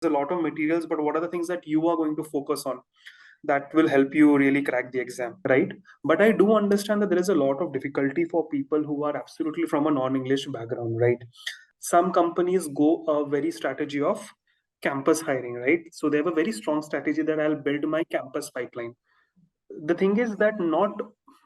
a lot of materials, but what are the things that you are going to focus on that will help you really crack the exam, right? But I do understand that there is a lot of difficulty for people who are absolutely from a non-English background, right? Some companies go a very strategy of campus hiring, right? So they have a very strong strategy that I'll build my campus pipeline. The thing is that not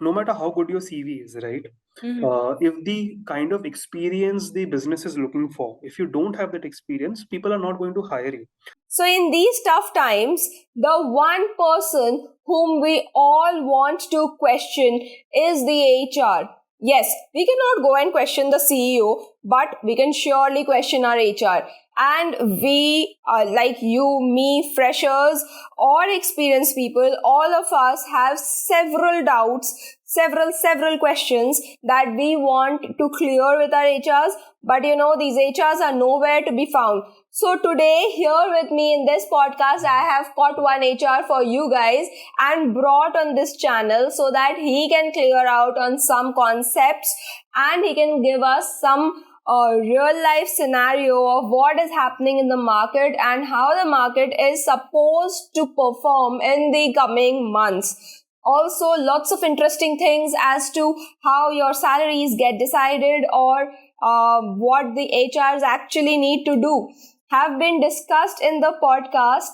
no matter how good your CV is, right? If the kind of experience the business is looking for, if you don't have that experience, people are not going to hire you. So in these tough times, the one person whom we all want to question is the HR. Yes, we cannot go and question the CEO, but we can surely question our HR. And we, like you, me, freshers, or experienced people, all of us have several doubts, several questions that we want to clear with our HRs. But these HRs are nowhere to be found. So today, here with me in this podcast, I have got one HR for you guys and brought on this channel so that he can clear out on some concepts and he can give us some real life scenario of what is happening in the market and how the market is supposed to perform in the coming months. Also, lots of interesting things as to how your salaries get decided or what the HRs actually need to do have been discussed in the podcast.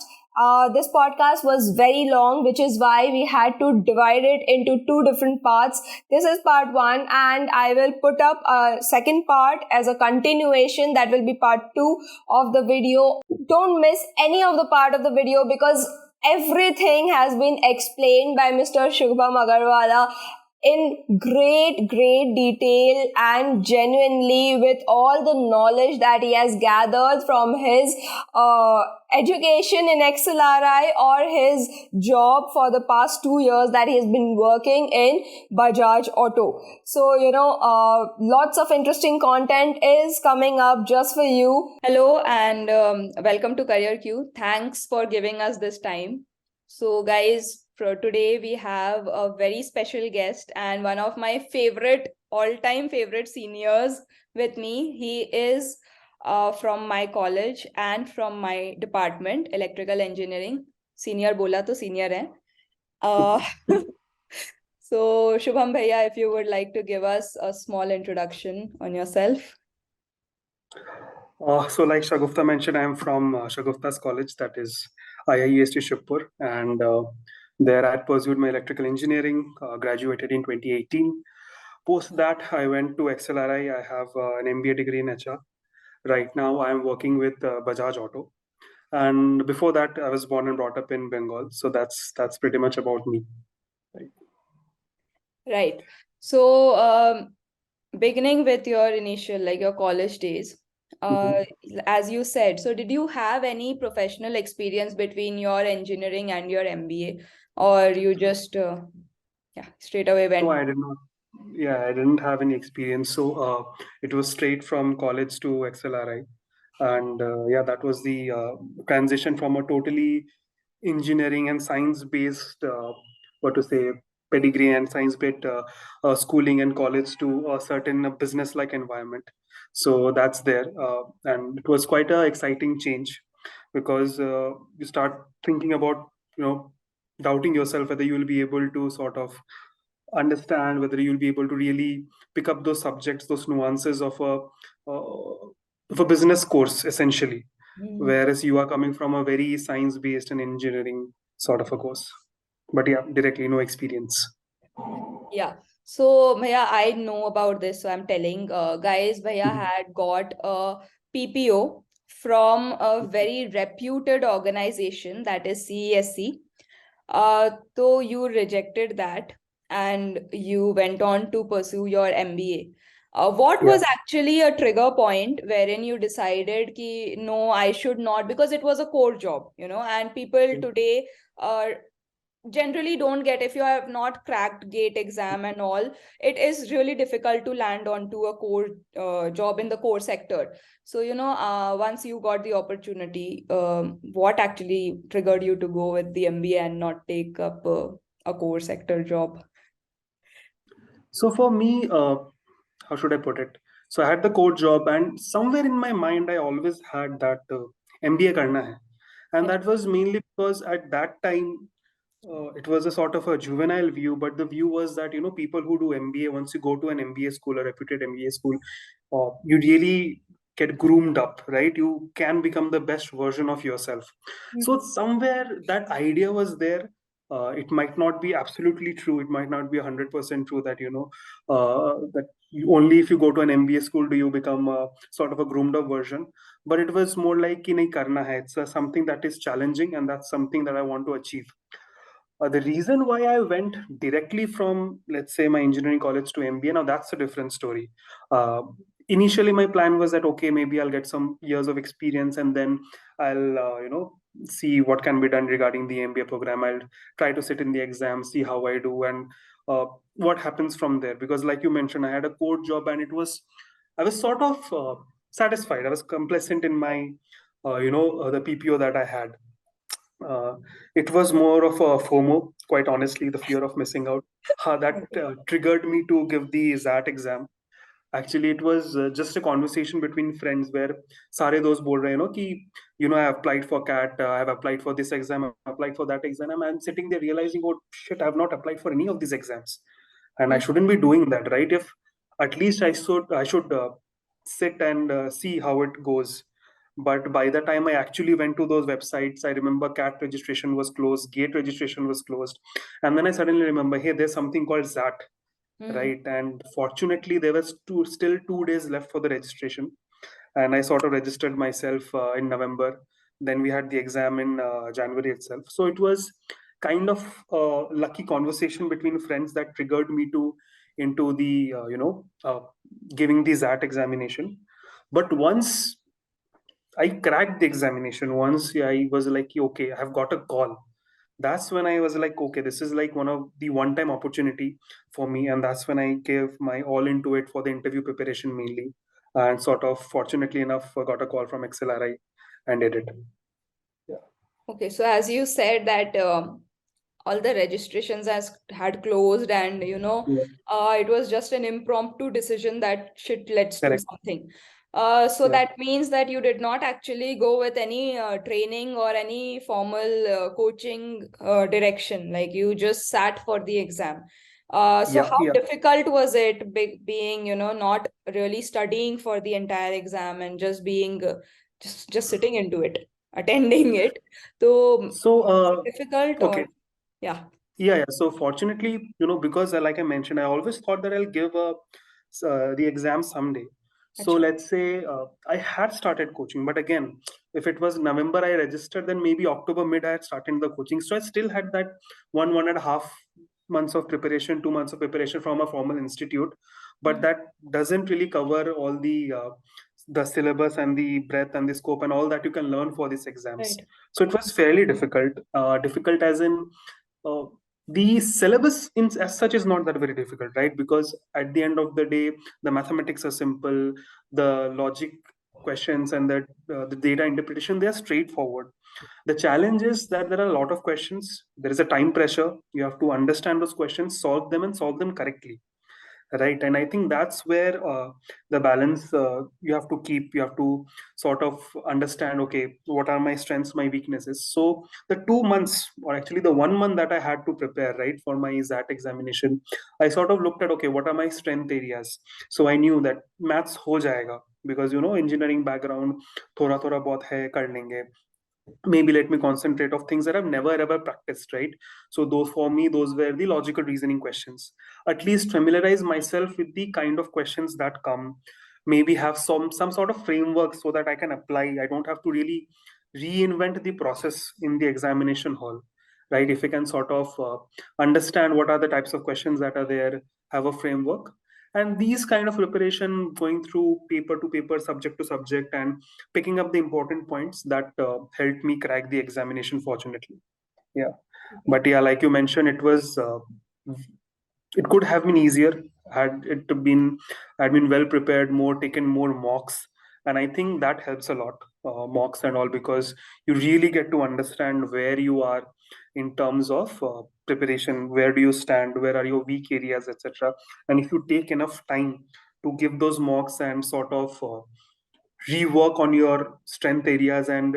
This podcast was very long, which is why we had to divide it into two different parts. This is part one, and I will put up a second part as a continuation. That will be part two of the video. Don't miss any of the part of the video because everything has been explained by Mr. Subham Agarwala in great detail and genuinely with all the knowledge that he has gathered from his education in XLRI or his job for the past 2 years that he has been working in Bajaj Auto. So, lots of interesting content is coming up just for you. Hello and welcome to CareerQ. Thanks for giving us this time. So guys, for today we have a very special guest and one of my all-time favorite seniors with me. He is from my college and from my department, electrical engineering. Senior bola to senior hai. So Shubham Bhaiya, if you would like to give us a small introduction on yourself. So like Shagufta mentioned, I'm from Shagufta's college, that is IIEST Shivpur, and there I pursued my electrical engineering, graduated in 2018. Post that, I went to XLRI. I have an MBA degree in HR. Right now, I'm working with Bajaj Auto. And before that, I was born and brought up in Bengal. So that's pretty much about me. Right. So beginning with your initial, like your college days, as you said, so did you have any professional experience between your engineering and your MBA, or you just straight away went? No, I did not. Yeah, I didn't have any experience. So it was straight from college to XLRI. And yeah, that was the transition from a totally engineering and science-based, what to say, pedigree and science-based schooling and college to a certain business-like environment. So that's there. And it was quite an exciting change because you start thinking about, doubting yourself whether you will be able to sort of understand, whether you'll be able to really pick up those subjects, those nuances of a business course, essentially. Whereas you are coming from a very science-based and engineering sort of a course. But yeah, directly no experience. Yeah. So Bhaiya, I know about this, so I'm telling guys, Bhaiya had got a PPO from a very reputed organization, that is CESC. So you rejected that and you went on to pursue your MBA. What was actually a trigger point wherein you decided ki no, I should not, because it was a core job, and people today generally don't get, if you have not cracked gate exam and all, it is really difficult to land onto a core job in the core sector. So once you got the opportunity, what actually triggered you to go with the MBA and not take up a core sector job? So for me, how should I put it? So I had the core job, and somewhere in my mind, I always had that MBA karna hai. And that was mainly because at that time, it was a sort of a juvenile view, but the view was that, people who do MBA, once you go to an MBA school, a reputed MBA school, you really get groomed up, right? You can become the best version of yourself. So somewhere that idea was there. It might not be absolutely true. It might not be 100% true that, that only if you go to an MBA school do you become a sort of a groomed up version. But it was more like ki nahi karna hai. It's something that is challenging, and that's something that I want to achieve. The reason why I went directly from, let's say, my engineering college to MBA, now that's a different story. Uh, Initially, my plan was that, okay, maybe I'll get some years of experience and then I'll, see what can be done regarding the MBA program. I'll try to sit in the exam, see how I do, and what happens from there. Because, like you mentioned, I had a core job and I was sort of satisfied. I was complacent in my, the PPO that I had. Uh, it was more of a FOMO, quite honestly, the fear of missing out, that triggered me to give the ZAT exam. Actually, it was just a conversation between friends where सारे दोस्त बोल रहे हैं कि I have applied for CAT, I have applied for this exam, I have applied for that exam, and I'm sitting there realizing, oh shit, I have not applied for any of these exams, and I shouldn't be doing that, right? If at least I should sit and see how it goes. But by the time I actually went to those websites, I remember CAT registration was closed, GATE registration was closed, and then I suddenly remember, hey, there's something called ZAT, right? And fortunately, there was still 2 days left for the registration, and I sort of registered myself in November. Then we had the exam in January itself. So it was kind of a lucky conversation between friends that triggered me to into the giving the ZAT examination. But once I cracked the examination, once I was like, okay, I've got a call. That's when I was like, okay, this is like one of the one-time opportunity for me, and that's when I gave my all into it for the interview preparation mainly, and sort of fortunately enough, got a call from XLRI and did it. Yeah. Okay, so as you said that all the registrations had closed, and Yeah. it was just an impromptu decision that shit, let's do Correct. something. So Yeah. that means that you did not actually go with any training or any formal coaching direction. Like you just sat for the exam. So Yeah. how Yeah. difficult was it being, not really studying for the entire exam and just being just sitting into it, attending it? So So, was it difficult or okay. yeah? Yeah. So fortunately, because like I mentioned, I always thought that I'll give the exam someday. So Achha. let's say I had started coaching, but again, if it was November I registered, then maybe October mid I had started the coaching. So I still had that 1.5 months of preparation, 2 months of preparation from a formal institute, but Mm. that doesn't really cover all the syllabus and the breadth and the scope and all that you can learn for these exams. Right. So it was fairly difficult. Difficult as in uh, the syllabus as such is not that very difficult, right? Because at the end of the day, the mathematics are simple, the logic questions and the data interpretation, they are straightforward. The challenge is that there are a lot of questions. There is a time pressure. You have to understand those questions, solve them, and solve them correctly, right? And I think that's where the balance you have to keep. You have to sort of understand, okay, what are my strengths, my weaknesses. So the 2 months, or actually the 1 month that I had to prepare, right, for my ZAT examination, I sort of looked at, okay, what are my strength areas. So I knew that maths ho jayega, because engineering background, थोड़ा थोड़ा बहुत है, कर लेंगे. Maybe let me concentrate of things that I've never ever practiced, right? So those, for me, those were the logical reasoning questions. At least familiarize myself with the kind of questions that come. Maybe have some sort of framework so that I can apply. I don't have to really reinvent the process in the examination hall, right? If I can sort of understand what are the types of questions that are there, have a framework, and these kind of preparation, going through paper to paper, subject to subject, and picking up the important points, that helped me crack the examination fortunately. Yeah. Okay. But yeah, like you mentioned, it could have been easier had it been had been well prepared, more taken more mocks. And I think that helps a lot, mocks and all, because you really get to understand where you are in terms of preparation, where do you stand, where are your weak areas, etc. And if you take enough time to give those mocks and sort of rework on your strength areas and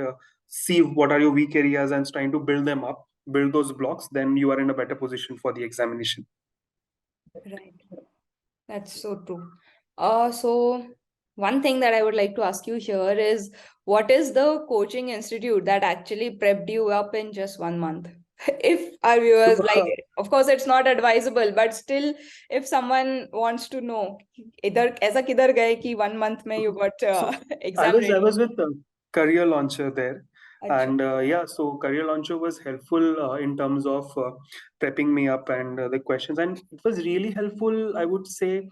see what are your weak areas and trying to build them up, build those blocks, then you are in a better position for the examination. Right. That's so true. So one thing that I would like to ask you here is, what is the coaching institute that actually prepped you up in just 1 month? If our So viewers like it, of course, it's not advisable, but still, if someone wants to know, इधर ऐसा किधर गए कि 1 month में you got So exam I ready? was with Career Launcher there, अच्छा, and yeah, so Career Launcher was helpful in terms of prepping me up and the questions, and it was really helpful, I would say,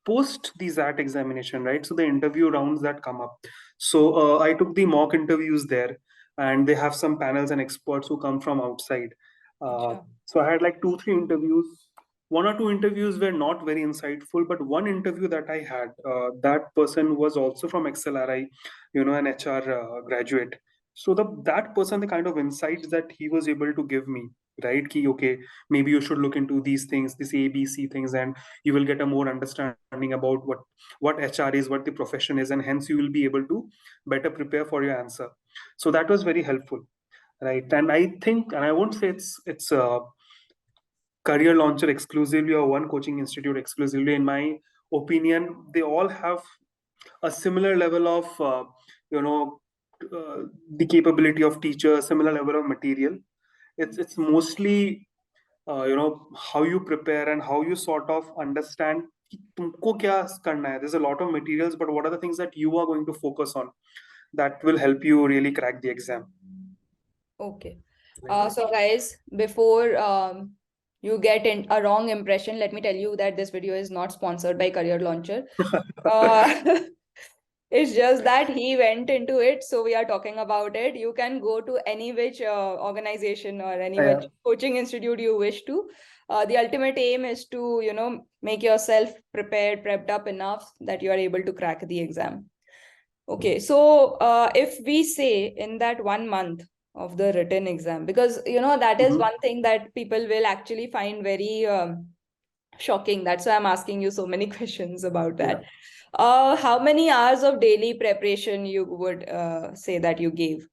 post the ZAT examination, right? So the interview rounds that come up. So I took the mock interviews there, and they have some panels and experts who come from outside. Uh, अच्छा, so I had like 2, 3 interviews. One or two interviews were not very insightful, but one interview that I had, that person was also from XLRI, an HR graduate. So that person, the kind of insights that he was able to give me, right? Ki, okay, maybe you should look into these things, these ABC things, and you will get a more understanding about what HR is, what the profession is, and hence you will be able to better prepare for your answer. So that was very helpful, right? And I think, and I won't say it's Career Launcher exclusively or one coaching institute exclusively. In my opinion, they all have a similar level of you know the capability of teacher, similar level of material. It's mostly how you prepare and how you sort of understand कि तुमको क्या करना है. There's a lot of materials, but what are the things that you are going to focus on that will help you really crack the exam. okay. So guys, before you get in a wrong impression, let me tell you that this video is not sponsored by Career Launcher. Uh, it's just that he went into it, so we are talking about it. You can go to any which organization or any which Yeah. coaching institute you wish to. The ultimate aim is to, make yourself prepared, prepped up enough that you are able to crack the exam. Okay, so if we say in that 1 month of the written exam, because that is Mhm. one thing that people will actually find very shocking. That's why I'm asking you so many questions about Yeah. that. How many hours of daily preparation you would say that you gave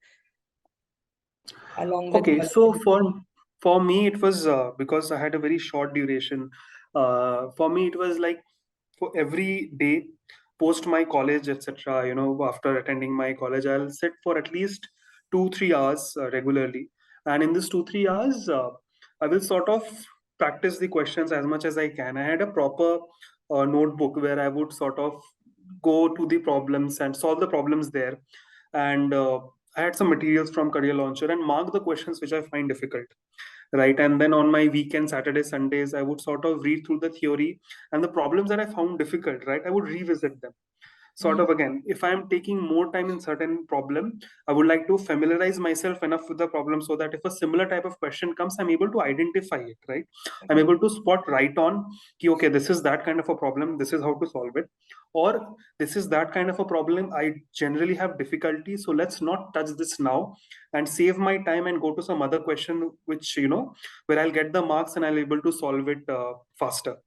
along with Okay, all so the for me it was because I had a very short duration. For me it was like for every day post my college, etc. After attending my college, I'll sit for at least 2, 3 hours regularly, and in this 2, 3 hours, I will sort of practice the questions as much as I can. I had a proper notebook where I would sort of go to the problems and solve the problems there, and I had some materials from Career Launcher and mark the questions which I find difficult, right? And then on my weekend, Saturdays, Sundays, I would sort of read through the theory and the problems that I found difficult, right? I would revisit them. Sort Mhm. of again, if I'm taking more time in certain problem, I would like to familiarize myself enough with the problem so that if a similar type of question comes, I'm able to identify it, right? I'm able to spot right on, ki, okay, this is that kind of a problem, this is how to solve it, or this is that kind of a problem I generally have difficulty, so let's not touch this now and save my time and go to some other question which where I'll get the marks and I'll able to solve it faster.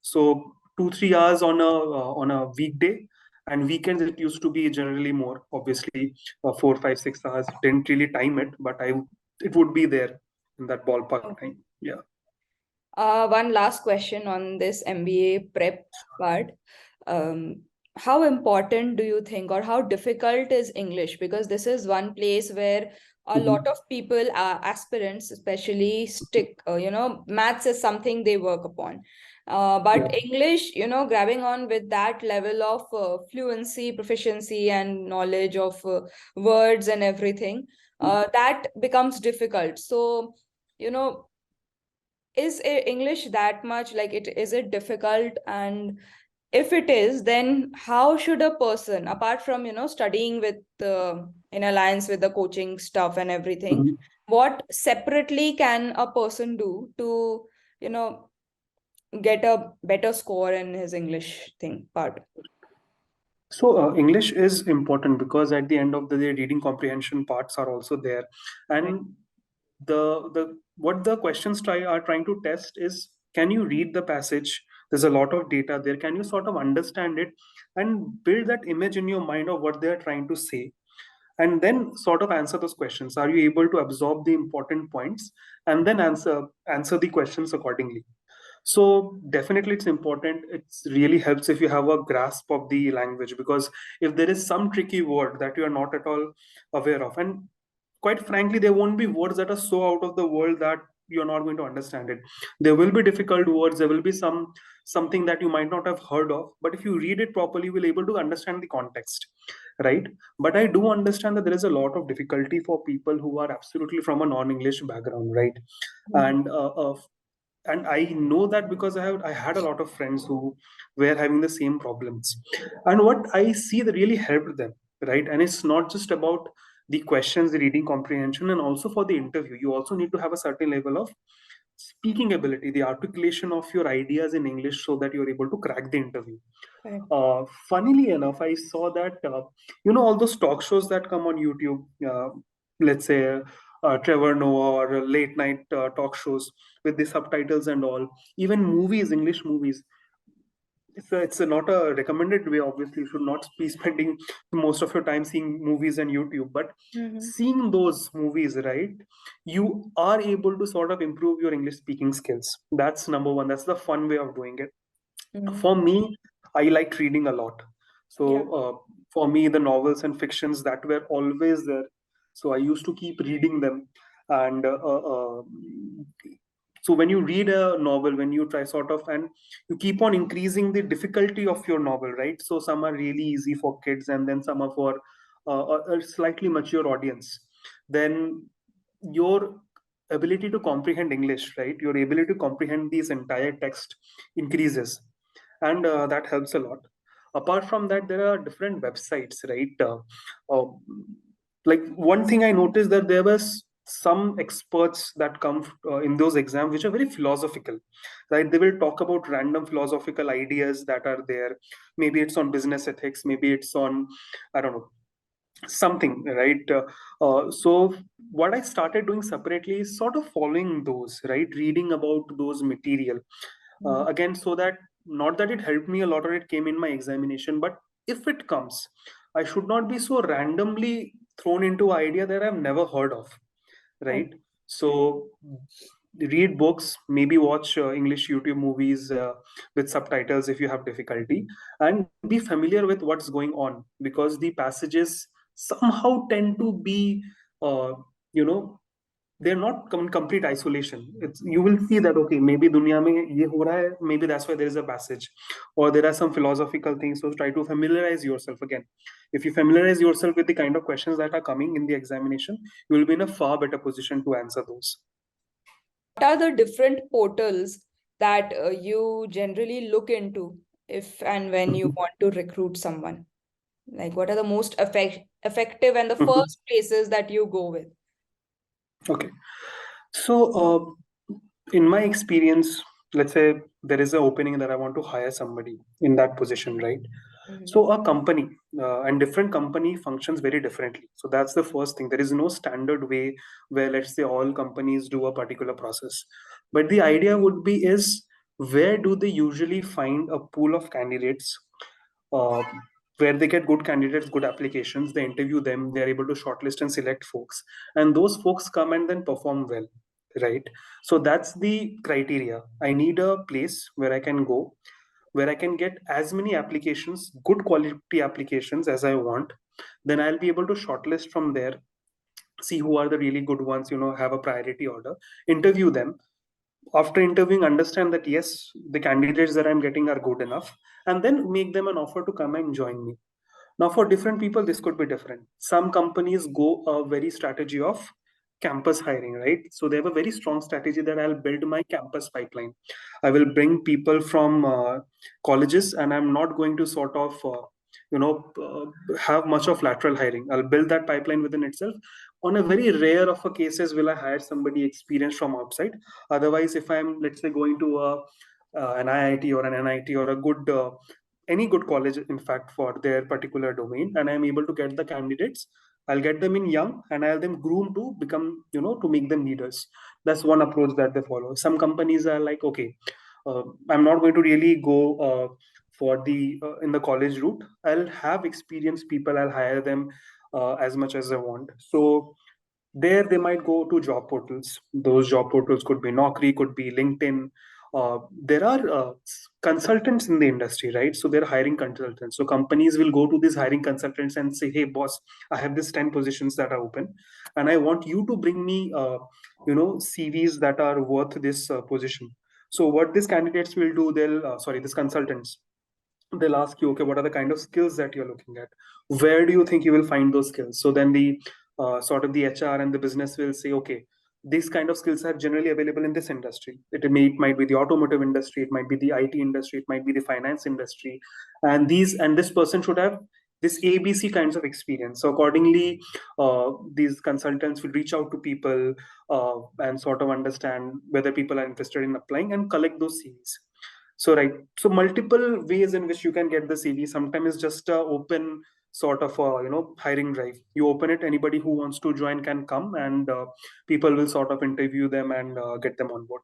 So 2, 3 hours on a weekday, and weekends it used to be generally more. Obviously, 4, 5, 6 hours. Didn't really time it, but it would be there in that ballpark Okay. time. Yeah. One last question on this MBA prep part. Um, how important do you think, or how difficult is English? Because this is one place where a lot Mhm. of people, aspirants especially, stick. Maths is something they work upon. But Yeah. English, grabbing on with that level of fluency, proficiency, and knowledge of words and everything, that becomes difficult. So, you know, is English that much like it is it difficult? And if it is, then how should a person, apart from studying with in alliance with the coaching stuff and everything, Mhm. what separately can a person do to you know get a better score in his English thing part? So English is important because at the end of the day, reading comprehension parts are also there, Right. and the what the questions are trying to test is, can you read the passage? There's a lot of data there. Can you sort of understand it and build that image in your mind of what they are trying to say? and then sort of answer those questions. Are you able to absorb the important points and then answer the questions accordingly? So definitely it's important. It really helps if you have a grasp of the language, because if there is some tricky word that you are not at all aware of, and quite frankly, there won't be words that are so out of the world that you're not going to understand it. There will be difficult words, there will be something that you might not have heard of, but if you read it properly, you will able to understand the context, right? But I do understand that there is a lot of difficulty for people who are absolutely from a non-English background, right? Mhm. And I know that because I had a lot of friends who were having the same problems, and what I see that really helped them, right? And it's not just about the questions, the reading comprehension, and also for the interview, you also need to have a certain level of speaking ability, the articulation of your ideas in English, so that you're able to crack the interview. Correct. Funnily enough, I saw that all those talk shows that come on YouTube, let's say Trevor Noah or late night talk shows with the subtitles and all, even movies, English movies. It's not a recommended way. Obviously, you should not be spending most of your time seeing movies and YouTube, but Mhm. seeing those movies, right, you are able to sort of improve your English speaking skills. That's number one. That's the fun way of doing it. Mhm. For me, I liked reading a lot. So Yeah. for me, the novels and fictions that were always there, so I used to keep reading them. And so when you read a novel, when you try sort of, and you keep on increasing the difficulty of your novel, right? So some are really easy for kids, and then some are for a slightly mature audience. Then your ability to comprehend English, right, your ability to comprehend these entire text increases, and that helps a lot. Apart from that, there are different websites, right? Uh, like one thing I noticed, that there was some experts that come in those exams which are very philosophical, right? They will talk about random philosophical ideas that are there. Maybe it's on business ethics, maybe it's on, I don't know, something, right? So what I started doing separately is sort of following those, right, reading about those material, Mhm. again, so that not that it helped me a lot or it came in my examination, but if it comes, I should not be so randomly thrown into an idea that I've never heard of, Right. right? So read books, maybe watch English YouTube movies with subtitles if you have difficulty, and be familiar with what's going on, because the passages somehow tend to be, uh, you know they're not complete isolation. It's, you will see that okay, maybe dunya mein ye ho raha hai, maybe that's why there is a passage, or there are some philosophical things. So try to familiarize yourself again. If you familiarize yourself with the kind of questions that are coming in the examination, you will be in a far better position to answer those. What are the different portals that you generally look into if and when you Mhm. want to recruit someone? Like, what are the most effective and the Mhm. first places that you go with? Okay. So, in my experience, let's say there is an opening that I want to hire somebody in that position, right? Mhm. So, a company and different company functions very differently. So, that's the first thing. There is no standard way where, let's say, all companies do a particular process. But the idea would be is, where do they usually find a pool of candidates, uh, where they get good candidates, good applications, they interview them, they're able to shortlist and select folks, and those folks come and then perform well, right? So that's the criteria. I need a place where I can go, where I can get as many applications, good quality applications as I want. Then I'll be able to shortlist from there, see who are the really good ones, have a priority order, interview them. After interviewing, understand that yes, the candidates that I'm getting are good enough, and then make them an offer to come and join me. Now, for different people, this could be different. Some companies go a very strategy of campus hiring, right? So they have a very strong strategy that I'll build my campus pipeline. I will bring people from colleges, and I'm not going to sort of, have much of lateral hiring. I'll build that pipeline within itself. On a very rare of a cases, will I hire somebody experienced from outside? Otherwise, if I'm, let's say, going to an IIT or an NIT or a good any good college, in fact, for their particular domain, and I'm able to get the candidates, I'll get them in young and I'll them groom to become, to make them leaders. That's one approach that they follow. Some companies are like, okay, I'm not going to really go for the in the college route. I'll have experienced people, I'll hire them as much as they want. So there they might go to job portals. Those job portals could be Naukri, could be LinkedIn. There are consultants in the industry, right? So they're hiring consultants. So companies will go to these hiring consultants and say, "Hey, boss, I have this 10 positions that are open, and I want you to bring me, CVs that are worth this position." So what these candidates will do, these consultants, they'll ask you, okay, what are the kind of skills that you're looking at? Where do you think you will find those skills? So then the the HR and the business will say, okay, these kind of skills are generally available in this industry. It might be the automotive industry, it might be the IT industry, it might be the finance industry, and this person should have this ABC kinds of experience. So accordingly, these consultants will reach out to people and sort of understand whether people are interested in applying and collect those CVs. So right, so multiple ways in which you can get the CV. Sometimes it's just a open sort of hiring drive. You open it, anybody who wants to join can come, and people will sort of interview them and get them on board.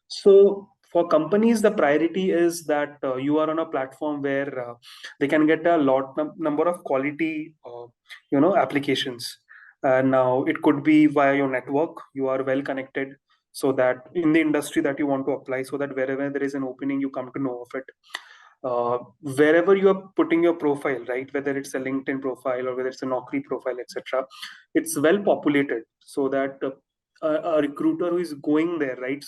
So for companies, the priority is that you are on a platform where they can get a number of quality applications. And now it could be via your network. You are well connected, so that in the industry that you want to apply, so that wherever there is an opening, you come to know of it. Wherever you are putting your profile, right, whether it's a LinkedIn profile or whether it's a Naukri profile, etc., it's well populated, so that a recruiter who is going there, right,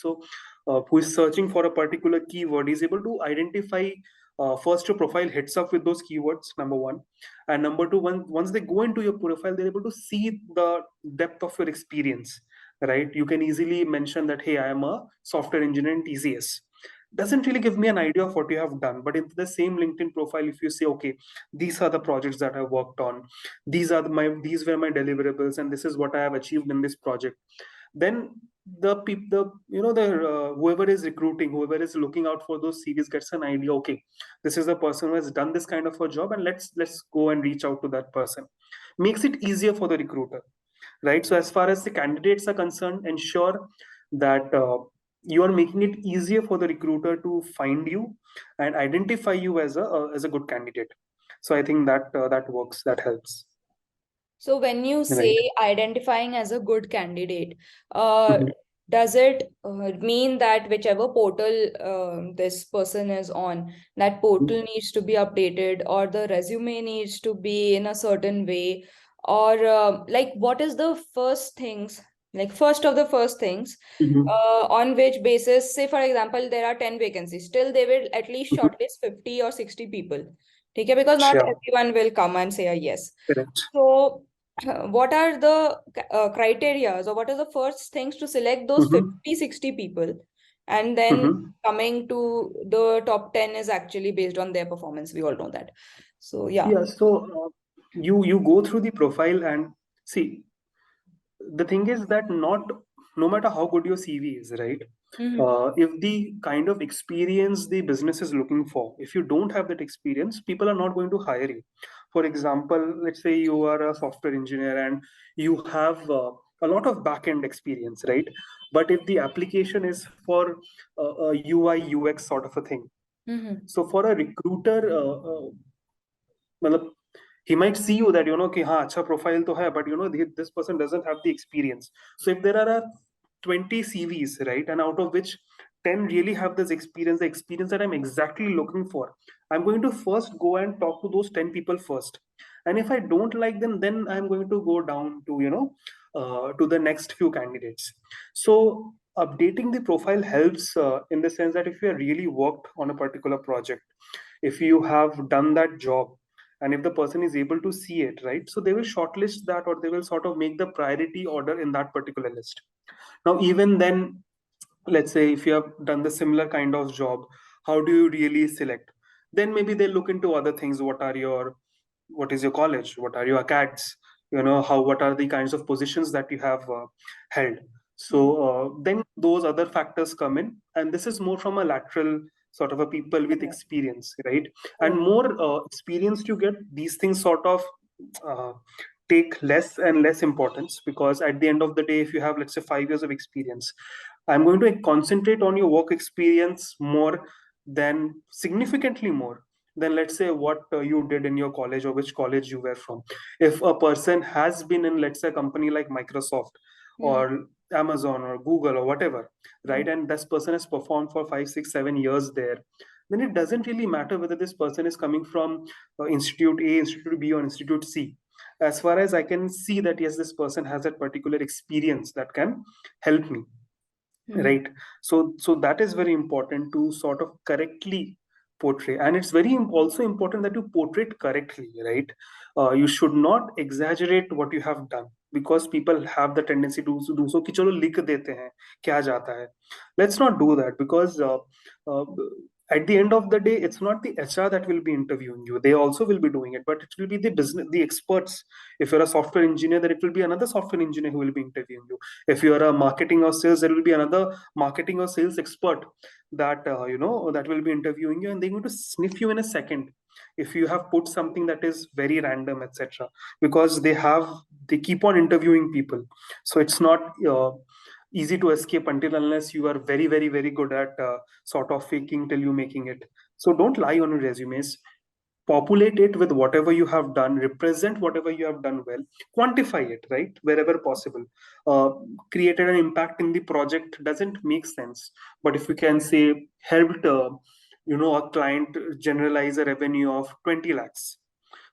who is searching for a particular keyword is able to identify, first your profile hits up with those keywords, number one, and number two, once they go into your profile, they're able to see the depth of your experience, right? You can easily mention that, hey, I am a software engineer in TCS. Doesn't really give me an idea of what you have done, but in the same LinkedIn profile, if you say, okay, these are the projects that I worked on, these were my deliverables, and this is what I have achieved in this project, then the people, whoever is recruiting, whoever is looking out for those CVs gets an idea, okay, this is the person who has done this kind of a job, and let's go and reach out to that person. Makes it easier for the recruiter, right? So as far as the candidates are concerned, ensure that you are making it easier for the recruiter to find you and identify you as a good candidate. So I think that works, that helps. So when you Right. say identifying as a good candidate, uh, Mhm. does it mean that whichever portal this person is on, that portal needs to be updated, or the resume needs to be in a certain way, or like what is the first things, like first of the first things, Mhm. on which basis, say for example, there are 10 vacancies, still they will at least Mhm. shortlist 50 or 60 people. Okay, because not Sure. everyone will come and say a yes. Correct. So, what are the criteria, or what are the first things to select those Mhm. 50, 60 people? And then Mhm. coming to the top 10 is actually based on their performance. We all know that. So, yeah. Yeah, so you go through the profile and see, the thing is that no matter how good your CV is, right? Mm-hmm. If the kind of experience the business is looking for, if you don't have that experience, people are not going to hire you. For example, let's say you are a software engineer and you have a lot of back end experience, right? But if the application is for a UI UX sort of a thing, Mm-hmm. so for a recruiter, मतलब, he might see you that कि हाँ अच्छा profile तो है, but this person doesn't have the experience. So if there are 20 CVs, right, and out of which 10 really have this experience, the experience that I'm exactly looking for, I'm going to first go and talk to those 10 people first. And if I don't like them, then I'm going to go down to to the next few candidates. So updating the profile helps in the sense that if you have really worked on a particular project, if you have done that job, and if the person is able to see it, right, so they will shortlist that, or they will sort of make the priority order in that particular list. Now even then, let's say if you have done the similar kind of job, how do you really select? Then maybe they look into other things. What is your college, what are your acads, what are the kinds of positions that you have held. So then those other factors come in, and this is more from a lateral sort of a people with experience, right? And Oh. more experienced you get, these things sort of uh, take less and less importance, because at the end of the day, if you have, let's say, 5 years of experience, I'm going to concentrate on your work experience more, than significantly more than let's say what you did in your college or which college you were from. If a person has been in, let's say, a company like Microsoft Mhm. or Amazon or Google or whatever, Mhm. right, and this person has performed for 5 6 7 years there, then it doesn't really matter whether this person is coming from institute A, institute B, or institute C. As far as I can see that yes, this person has that particular experience that can help me, Mhm. right? So that is very important to sort of correctly portray, and it's very also important that you portray it correctly, right? You should not exaggerate what you have done, because people have the tendency to do so कि चलो लिख देते हैं क्या जाता है. Let's not do that, because uh, at the end of the day, it's not the HR that will be interviewing you. They also will be doing it, but it will be the business, the experts. If you're a software engineer, then it will be another software engineer who will be interviewing you. If you are a marketing or sales, there will be another marketing or sales expert that that will be interviewing you, and they're going to sniff you in a second if you have put something that is very random, etc., because they keep on interviewing people. So it's not easy to escape until unless you are very very very good at sort of faking till you making it. So don't lie on your resumes. Populate it with whatever you have done, represent whatever you have done well, quantify it, right, wherever possible. uh, Created an impact in the project doesn't make sense, but if you can say helped a client generalize a revenue of 20 lakhs,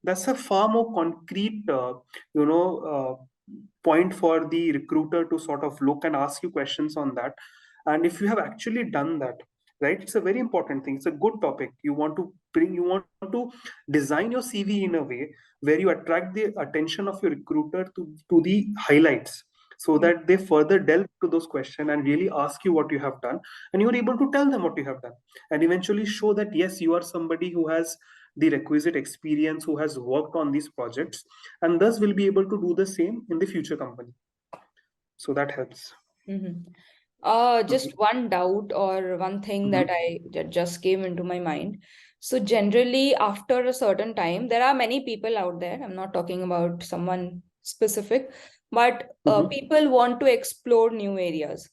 that's a far more concrete you know point for the recruiter to sort of look and ask you questions on that. And if you have actually done that, right, it's a very important thing, it's a good topic. You want to design your CV in a way where you attract the attention of your recruiter to the highlights, so that they further delve to those questions and really ask you what you have done, and you're able to tell them what you have done, and eventually show that yes, you are somebody who has the requisite experience, who has worked on these projects, and thus will be able to do the same in the future company. So that helps. Mhm. Mhm. Just one doubt or one thing that Mhm. just came into my mind. So generally, after a certain time, there are many people out there. I'm not talking about someone specific, but Mhm. people want to explore new areas.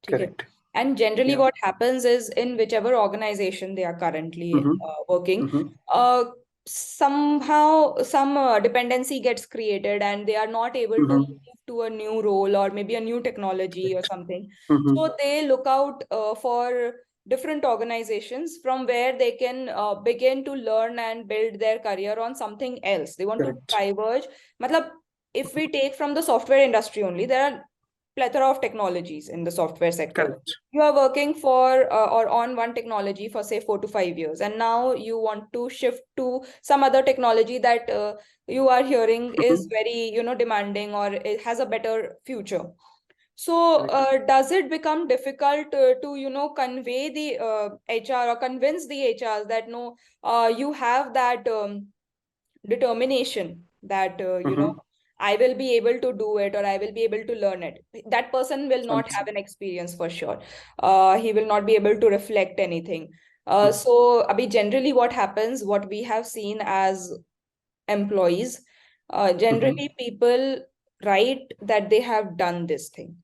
Okay. Correct. And generally, Yeah. what happens is in whichever organization they are currently Mhm. working, Mhm. uh, somehow some dependency gets created and they are not able to Mhm. move to a new role or maybe a new technology or Correct. something. Mhm. So they look out for different organizations from where they can begin to learn and build their career on something else. They want to Correct. diverge. Matlab, if we take from the software industry only, there are plethora of technologies in the software sector. Correct. You are working for or on one technology for say 4 to 5 years, and now you want to shift to some other technology that you are hearing is Mhm. very demanding or it has a better future. So Correct. does it become difficult to convey the HR or convince the HRs that no, you have that determination that Mhm. I will be able to do it or I will be able to learn it. That person will not have Understood. an experience for sure. He will not be able to reflect anything. Mhm. So Abhi, generally what happens, what we have seen as employees, Mhm. generally people write that they have done this thing.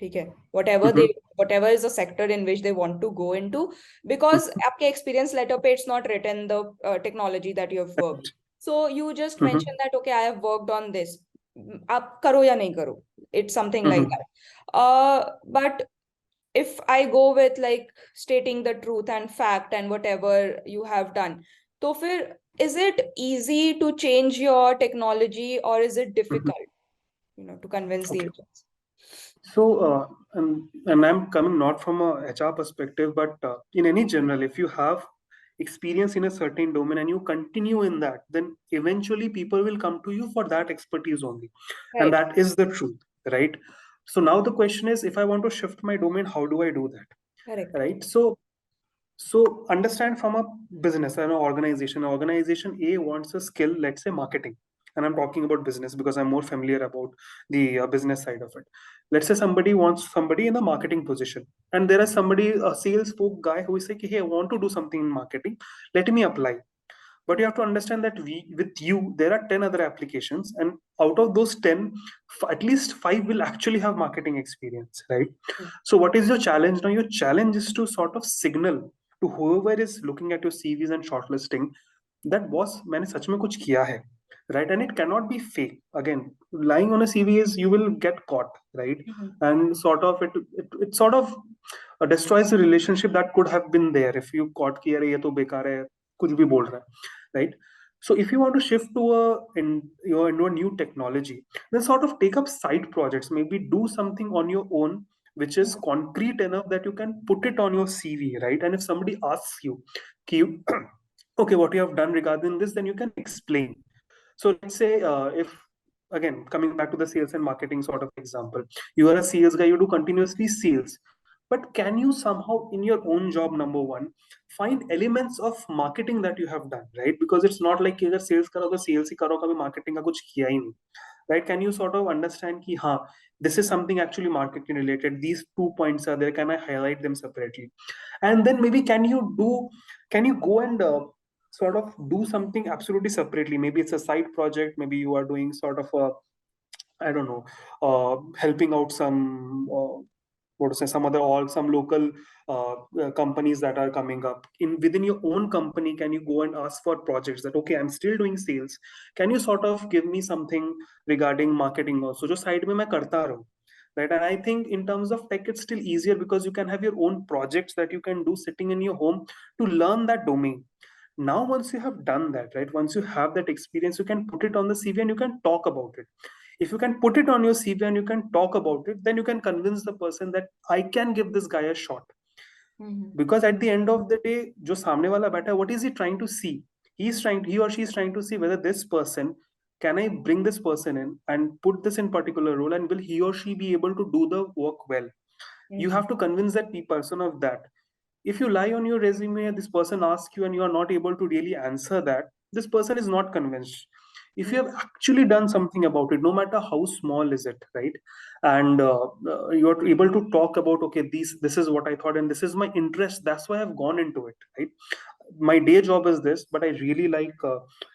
ठीक है, Mhm. whatever is the sector in which they want to go into, because Mhm. आपके experience letter पे it's not written the technology that you have worked. Correct. So you just Mhm. mention that okay, I have worked on this. आप करो या नहीं करो, it's something like Mhm. that. But if I go with like stating the truth and fact and whatever you have done, तो फिर is it easy to change your technology or is it Mhm. difficult, to convince the Okay. agents? So, and I'm coming not from a HR perspective, but in any general, if you have experience in a certain domain and you continue in that, then eventually people will come to you for that expertise only. And Right. that is the truth, right? So now the question is, if I want to shift my domain, how do I do that? Correct. Right? So understand from a business and an organization A wants a skill, let's say marketing. And I'm talking about business because I'm more familiar about the business side of it. Let's say somebody wants somebody in the marketing position. And there is somebody, a sales folk guy who is like, hey, I want to do something in marketing. Let me apply. But you have to understand that with you, there are 10 other applications. And out of those 10, at least five will actually have marketing experience, right? So what is your challenge now? Your challenge is to sort of signal to whoever is looking at your CVs and shortlisting, that boss, मैंने सच में कुछ किया है, right? And it cannot be fake. Again, lying on a CV is, you will get caught, right? Mhm. And sort of it sort of destroys the relationship that could have been there if you caught कि अरे ये तो बेकार है, कुछ भी बोल रहा है, right? So if you want to shift to into a new technology, then sort of take up side projects, maybe do something on your own which is concrete enough that you can put it on your CV, right? And if somebody asks you, कि okay, what you have done regarding this, then you can explain. So let's say, if again coming back to the sales and marketing sort of example, you are a sales guy, you do continuously sales, but can you somehow in your own job, number one, find elements of marketing that you have done, right? Because it's not like कि अगर sales करो तो sales ही करो, कभी marketing का कुछ किया ही नहीं, right? Can you sort of understand कि हाँ, this is something actually marketing related, these 2 points are there, can I highlight them separately? And then maybe can you go and sort of do something absolutely separately? Maybe it's a side project, maybe you are doing sort of a, I don't know, helping out some what to say, some other, or some local companies that are coming up in within your own company. Can you go and ask for projects that, okay, I'm still doing sales, can you sort of give me something regarding marketing also, जो side में मैं करता रहूं, right? And I think in terms of tech, it's still easier because you can have your own projects that you can do sitting in your home to learn that domain. Now once you have done that, right, once you have that experience, you can put it on the CV and you can talk about it. If you can put it on your CV and you can talk about it, then you can convince the person that I can give this guy a shot. Mhm. Because at the end of the day, जो सामने वाला बैठा है, what is he trying to see? He or she is trying to see whether this person, can I bring this person in and put this in particular role, and will he or she be able to do the work well? You Mhm. have to convince that person of that. If you lie on your resume and this person asks you and you are not able to really answer that, this person is not convinced. If you have actually done something about it, no matter how small is it, right? And you are able to talk about, okay, this is what I thought and this is my interest, that's why I've gone into it, right? My day job is this, but I really like,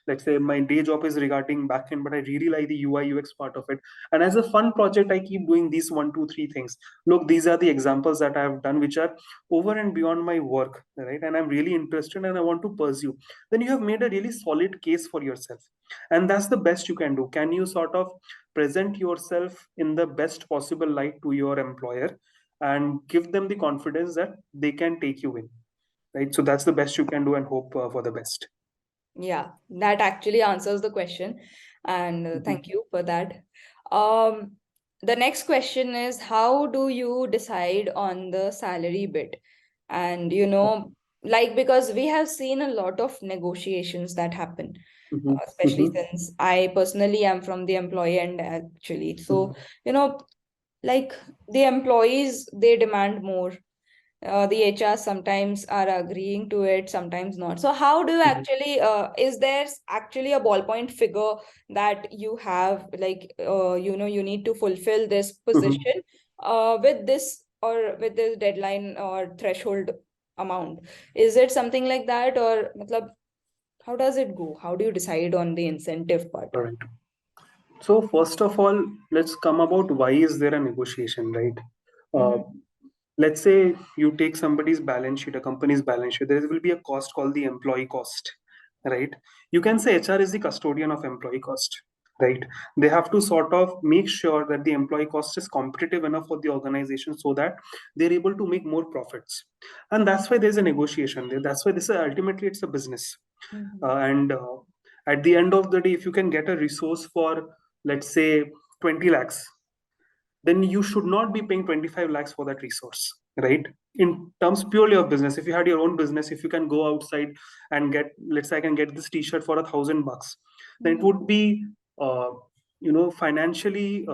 let's say my day job is regarding backend, but I really like the UI UX part of it. And as a fun project, I keep doing these 1 2 3 things. Look, these are the examples that I have done which are over and beyond my work, right? And I'm really interested and I want to pursue. Then you have made a really solid case for yourself, and that's the best you can do. Can you sort of present yourself in the best possible light to your employer and give them the confidence that they can take you in, right? So that's the best you can do and hope for the best. Yeah, that actually answers the question. And thank you for that. Um, the next question is, how do you decide on the salary bit? And, like, because we have seen a lot of negotiations that happen, Mhm, especially mhm, since I personally am from the employee end, actually. So, you know, like the employees, they demand more. The HR sometimes are agreeing to it, sometimes not. So how do you mhm, actually, is there actually a ballpoint figure that you have, like, you need to fulfill this mhm. position with this or with this deadline or threshold amount? Is it something like that, or matlab, how does it go? How do you decide on the incentive part? All right. So first of all, let's come about why is there a negotiation, right? Uh, Mm-hmm. let's say you take somebody's balance sheet, a company's balance sheet, there will be a cost called the employee cost, right? You can say HR is the custodian of employee cost, right? They have to sort of make sure that the employee cost is competitive enough for the organization so that they're able to make more profits. And that's why there's a negotiation there. That's why this is ultimately it's a business. Mm-hmm. And at the end of the day, if you can get a resource for, let's say, 20 lakhs, then you should not be paying 25 lakhs for that resource, right? In terms purely of business, if you had your own business, if you can go outside and get, let's say I can get this t-shirt for $1,000, then it Mm-hmm. would be uh, financially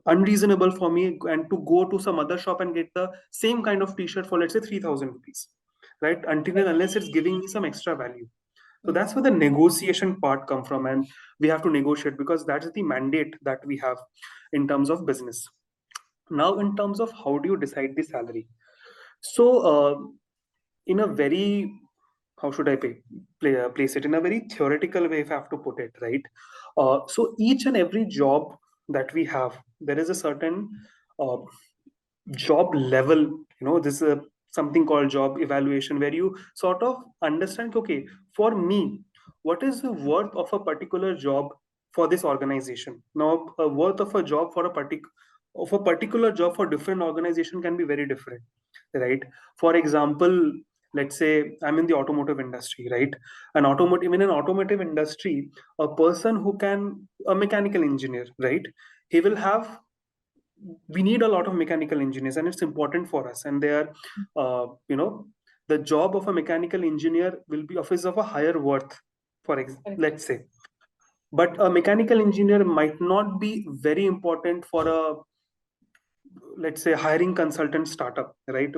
unreasonable for me and to go to some other shop and get the same kind of t-shirt for, let's say, 3,000 rupees, right? Until and unless it's giving me some extra value. So that's where the negotiation part come from, and we have to negotiate because that's the mandate that we have in terms of business. Now, in terms of how do you decide the salary? So, in a very, how should I place it in a very theoretical way, if I have to put it, right? So each and every job that we have, there is a certain uh, job level. This is a something called job evaluation, where you sort of understand, okay, for me, what is the worth of a particular job for this organization? Now, a worth of a job for a particular job for different organization can be very different, right? For example, let's say I'm in the automotive industry, right? In an automotive industry, a person who can, a mechanical engineer, right? He will have, we need a lot of mechanical engineers, and it's important for us, and they are, the job of a mechanical engineer will be of a higher worth, Correct. let's say. But a mechanical engineer might not be very important for a, let's say, hiring consultant startup, right?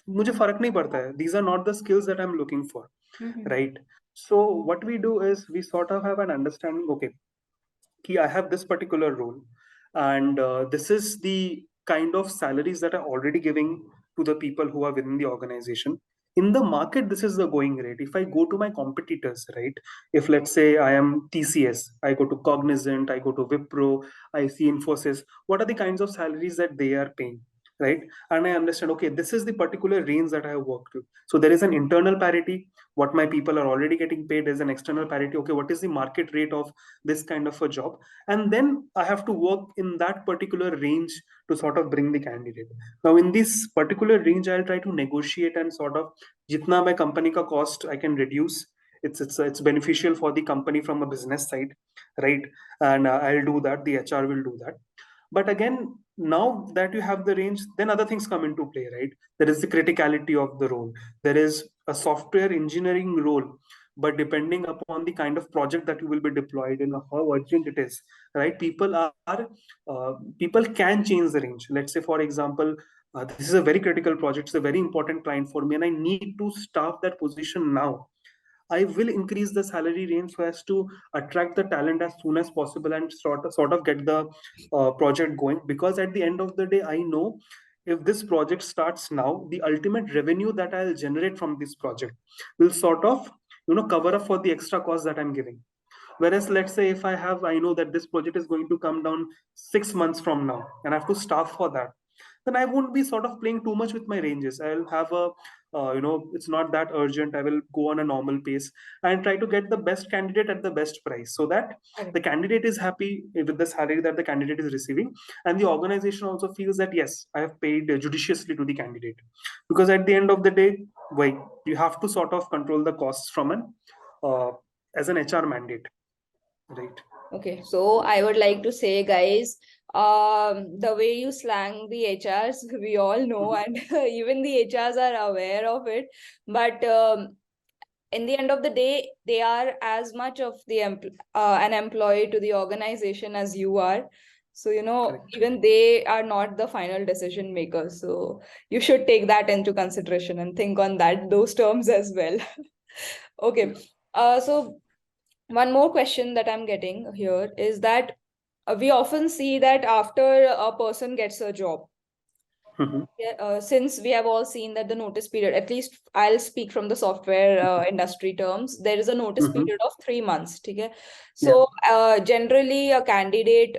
मुझे फर्क नहीं पड़ता है. These are not the skills that I'm looking for, Mhm. right? So what we do is we sort of have an understanding, okay, I have this particular role, and this is the kind of salaries that are already giving to the people who are within the organization. In the market, this is the going rate. If I go to my competitors, right? If let's say I am TCS, I go to Cognizant, I go to Wipro, I see Infosys, what are the kinds of salaries that they are paying? Right. And I understand, okay, this is the particular range that I have worked with. So there is an internal parity. What my people are already getting paid is an external parity. Okay, what is the market rate of this kind of a job? And then I have to work in that particular range to sort of bring the candidate. Now in this particular range, I'll try to negotiate and sort of jitna my company ka cost I can reduce. It's beneficial for the company from a business side, right? And I'll do that. The HR will do that. But again, now that you have the range, then other things come into play, right? There is the criticality of the role. There is a software engineering role, but depending upon the kind of project that you will be deployed in, how urgent it is, right? People can change the range. Let's say, for example, this is a very critical project. It's a very important client for me, and I need to staff that position now. I will increase the salary range so as to attract the talent as soon as possible and sort of get the project going. Because at the end of the day, I know if this project starts now, the ultimate revenue that I'll generate from this project will sort of cover up for the extra cost that I'm giving. Whereas, let's say if I know that this project is going to come down 6 months from now, and I have to staff for that, then I won't be sort of playing too much with my ranges. I'll have a, it's not that urgent. I will go on a normal pace and try to get the best candidate at the best price, so that Correct. the candidate is happy with the salary that the candidate is receiving, and the organization also feels that yes, I have paid judiciously to the candidate. Because at the end of the day, why, you have to sort of control the costs from an as an HR mandate, right? Okay, so I would like to say, guys, the way you slang the HRs, we all know, and even the HRs are aware of it. But in the end of the day, they are as much of an employee to the organization as you are. So, Correct. even they are not the final decision makers. So you should take that into consideration and think on those terms as well. Okay. So one more question that I'm getting here is that we often see that after a person gets a job, Mhm. yeah, since we have all seen that the notice period, at least I'll speak from the software industry terms, there is a notice Mhm. period of 3 months. Okay? Yeah. So generally, a candidate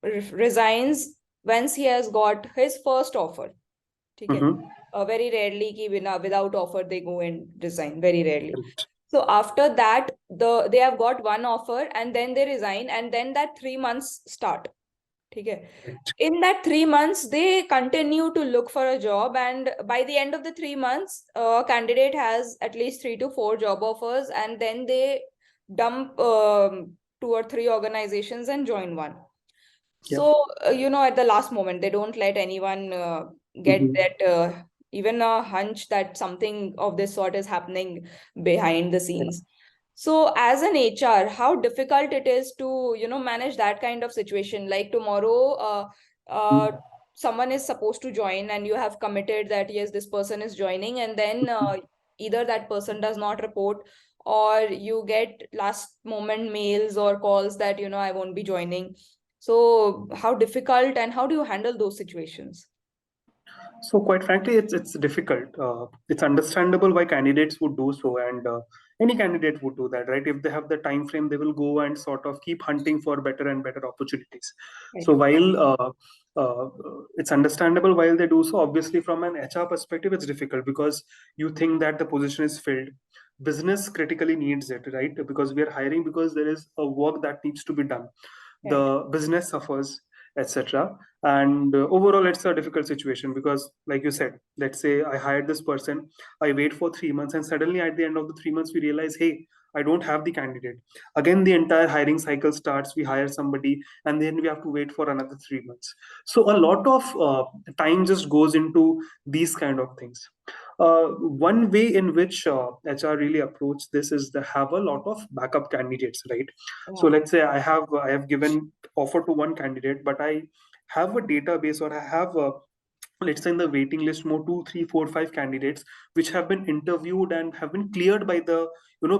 resigns once he has got his first offer. Okay? Mhm. Very rarely, without offer, they go and resign. Very rarely. Correct. So after that, they have got one offer and then they resign, and then that 3 months start. Okay. Correct. In that 3 months, they continue to look for a job, and by the end of the 3 months, a candidate has at least 3 to 4 job offers, and then they dump 2 or 3 organizations and join one. Yeah. So, at the last moment, they don't let anyone get Mhm. that even a hunch that something of this sort is happening behind the Yeah. scenes. So, as an HR, how difficult it is to, manage that kind of situation. Like tomorrow, uh, Mhm. someone is supposed to join, and you have committed that, yes, this person is joining, and then either that person does not report, or you get last moment mails or calls that, I won't be joining. So, how difficult and how do you handle those situations? So quite frankly, it's difficult. It's understandable why candidates would do so, and any candidate would do that, right? If they have the time frame, they will go and sort of keep hunting for better and better opportunities. Right. So while it's understandable while they do so. Obviously, from an HR perspective, it's difficult because you think that the position is filled. Business critically needs it, right? Because we are hiring because there is a work that needs to be done. Right. The business suffers, etc. And overall, it's a difficult situation because, like you said, let's say I hired this person, I wait for 3 months, and suddenly at the end of the 3 months, we realize, hey, I don't have the candidate. Again, the entire hiring cycle starts. We hire somebody, and then we have to wait for another 3 months. So a lot of time just goes into these kind of things. One way in which HR really approach this is to have a lot of backup candidates, right? So Wow. let's say I have given offer to one candidate, but I have a database, or I have a, let's say, in the waiting list more 2 3 4 5 candidates which have been interviewed and have been cleared by the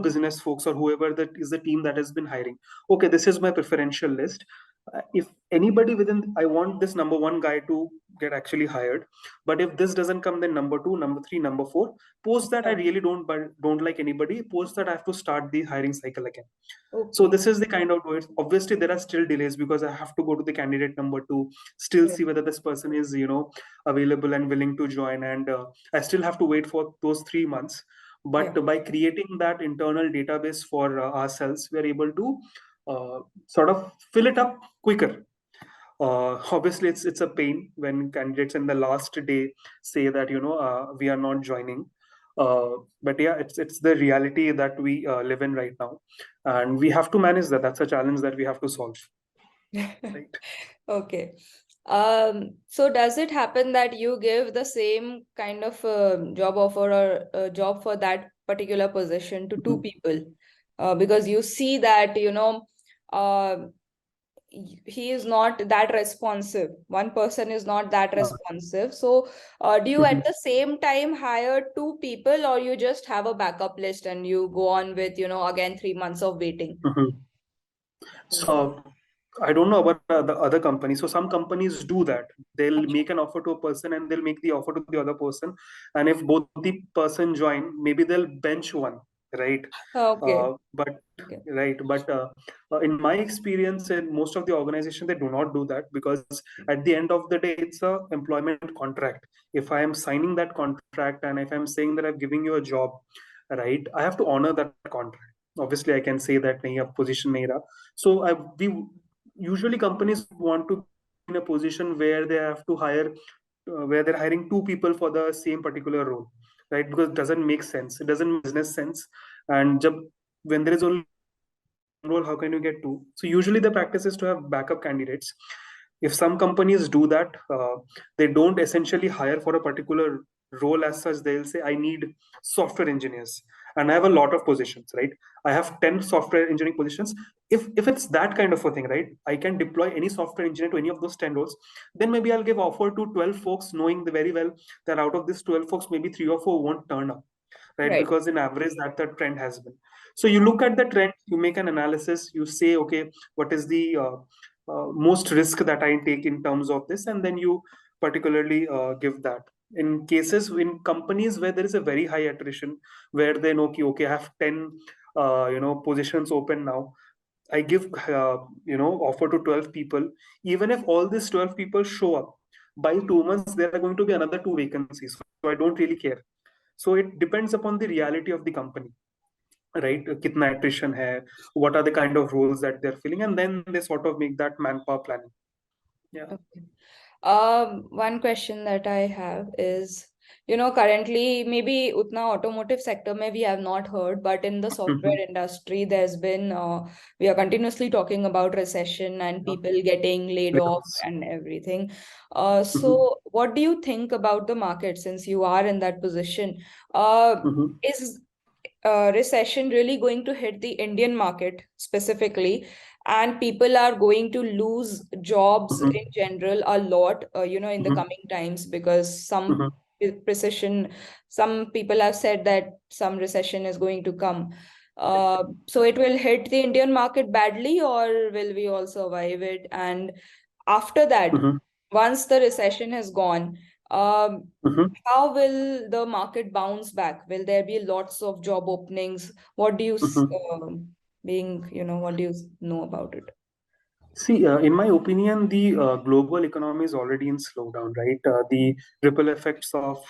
business folks or whoever that is the team that has been hiring. Okay, this is my preferential list. If anybody within, I want this number one guy to get actually hired, but if this doesn't come, then number two, number three, number four. Post that, I Right. really don't like anybody. Post that, I have to start the hiring cycle again. So Okay. this is the kind of words. Obviously, there are still delays because I have to go to the candidate number two, still Right. see whether this person is, available and willing to join, and I still have to wait for those 3 months. Yeah. But by creating that internal database for ourselves, we are able to sort of fill it up quicker. Obviously, it's a pain when candidates in the last day say that we are not joining. But yeah, it's the reality that we live in right now, and we have to manage that. That's a challenge that we have to solve, right? Okay. So does it happen that you give the same kind of job offer or job for that particular position to two Mhm. people? Because you see that, uh, he is not that responsive. One person is not that Uh, responsive. So do you at mhm, the same time hire two people, or you just have a backup list and you go on with, again 3 months of waiting? mhm. So I don't know about the other companies. So some companies do that. They'll make an offer to a person and they'll make the offer to the other person. And if both the person join, maybe they'll bench one, right? Okay. But Okay. right, but in my experience, in most of the organization, they do not do that because at the end of the day, it's a employment contract. If I am signing that contract and if I'm saying that I'm giving you a job, right, I have to honor that contract. Obviously, I can say that nahi, ab position nahi raha. So we usually companies want to be in a position where they have to hire, where they're hiring two people for the same particular role, right? Because it doesn't make sense. It doesn't make business sense. And when there is only role, how can you get two? So usually the practice is to have backup candidates. If some companies do that, they don't essentially hire for a particular role as such. They'll say, I need software engineers, and I have a lot of positions, right? I have 10 software engineering positions. If it's that kind of a thing, right, I can deploy any software engineer to any of those 10 roles. Then maybe I'll give offer to 12 folks, knowing very well that out of these 12 folks, maybe 3 or 4 won't turn up, right? Right. Because in average, that the trend has been. So you look at the trend, you make an analysis, you say, okay, what is the most risk that I take in terms of this, and then you particularly give that. In cases, in companies where there is a very high attrition, where they know, okay, I have 10 positions open now, I give offer to 12 people. Even if all these 12 people show up, by 2 months there are going to be another two vacancies. So I don't really care. So it depends upon the reality of the company, right? Kitna attrition hai, what are the kind of roles that they're filling, and then they sort of make that manpower planning. Yeah. Okay. One question that I have is, currently maybe utna automotive sector may we have not heard, but in the software Mhm. industry, there's been we are continuously talking about recession and Yeah. people getting laid off Layoffs. and everything. Mhm. So what do you think about the market since you are in that position? Uh, Mhm. is recession really going to hit the Indian market specifically, and people are going to lose jobs in Mhm. general a lot, in the Mhm. coming times because some Mhm. precision, some people have said that some recession is going to come. So it will hit the Indian market badly, or will we all survive it? And after that, Mhm. once the recession has gone, um, Mhm. how will the market bounce back? Will there be lots of job openings? What do you Mhm. what do you know about it? See, in my opinion, the global economy is already in slowdown, right? The ripple effects of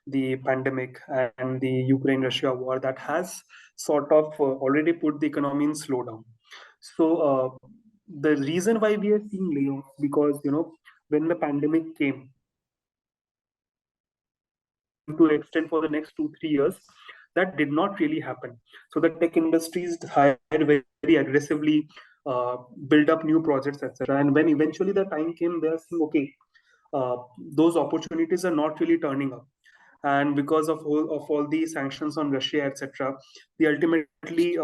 the pandemic and the Ukraine-Russia war that has sort of already put the economy in slowdown. So the reason why we are seeing layoffs, because when the pandemic came, to extend for the next 2 3 years, that did not really happen. So the tech industries hired very aggressively, build up new projects, etc. And when eventually the time came, they are saying, okay, those opportunities are not really turning up. And because of all the sanctions on Russia, etc., the ultimately